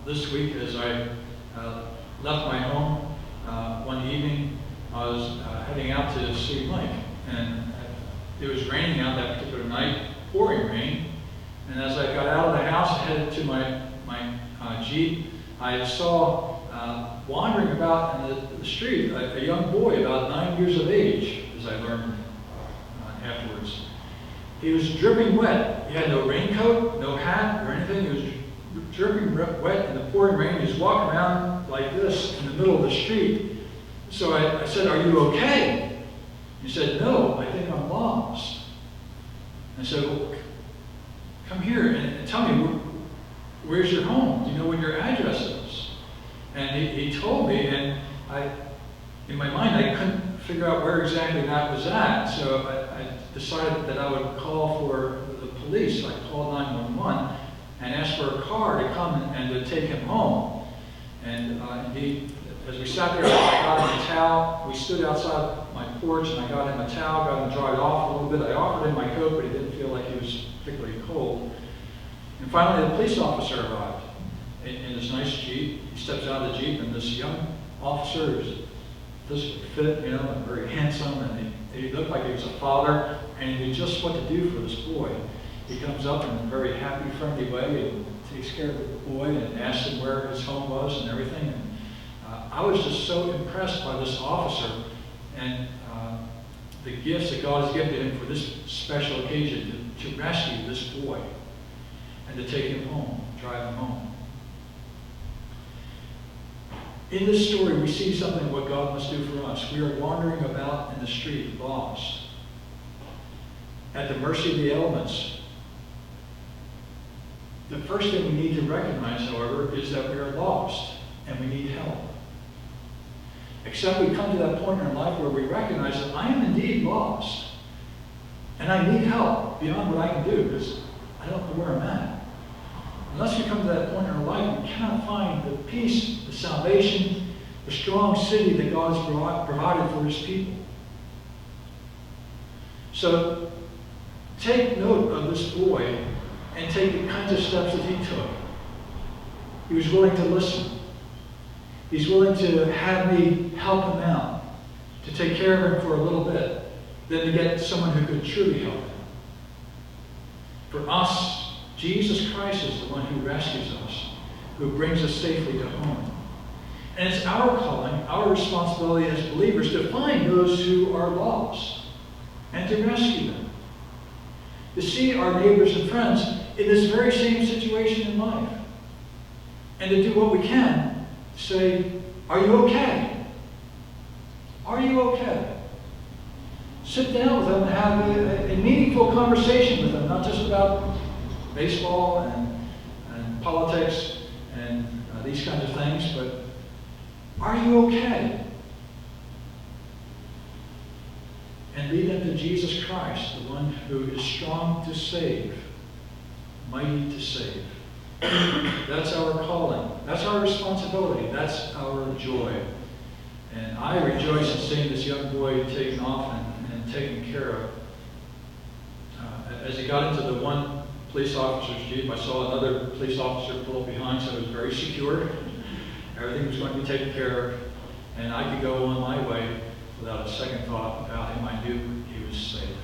This week, as I left my home one evening, I was heading out to see Mike, and it was raining out that particular night, pouring rain. And as I got out of the house and headed to my Jeep, I saw wandering about in the street a young boy about 9 years of age, as I learned afterwards. He was dripping wet. He had no raincoat, no hat, or anything. He was dripping wet in the pouring rain. He was walking around like this in the middle of the street. So I said, "Are you okay?" He said, "No, I think I'm lost." I said, "Well, come here and tell me, where's your home? Do you know what your address is?" And he told me, and in my mind, I couldn't figure out where exactly that was at. So I decided that I would call for the police. I called 911 and asked for a car to come and to take him home. And indeed, as we sat there, I got him a towel. We stood outside my porch, and I got him a towel, got him dried off a little bit. I offered him my coat, but he didn't feel like he was particularly cold. And finally, the police officer arrived in this nice Jeep. He steps out of the Jeep, and this young officer who's physically fit, and very handsome, and he looked like he was a father, and he knew just what to do for this boy. He comes up in a very happy, friendly way and takes care of the boy and asks him where his home was and everything. And I was just so impressed by this officer and the gifts that God has given him for this special occasion to rescue this boy and to take him home, drive him home. In this story, we see something what God must do for us. We are wandering about in the street, lost, at the mercy of the elements. The first thing we need to recognize, however, is that we are lost and we need help. Except we come to that point in our life where we recognize that I am indeed lost and I need help beyond what I can do because I don't know where I'm at. Unless we come to that point in our life, we cannot find the peace, the salvation, the strong city that God has provided for his people. So take note of this boy and take the kinds of steps that he took. He was willing to listen. He's willing to have me help him out, to take care of him for a little bit, then to get someone who could truly help him. For us, Jesus Christ is the one who rescues us, who brings us safely to home. And it's our calling, our responsibility as believers to find those who are lost and to rescue them. To see our neighbors and friends in this very same situation in life. And to do what we can to say, "Are you okay? Are you okay?" Sit down with them and have a meaningful conversation with them, not just about baseball and politics and these kinds of things, but are you okay? And lead them to Jesus Christ, the one who is strong to save, mighty to save. That's our calling. That's our responsibility. That's our joy. And I rejoice in seeing this young boy taken off and taken care of. As he got into the one police officer's Jeep, I saw another police officer pull up behind, so it was very secure. Everything was going to be taken care of, and I could go on my way without a second thought about him. I knew he was safe.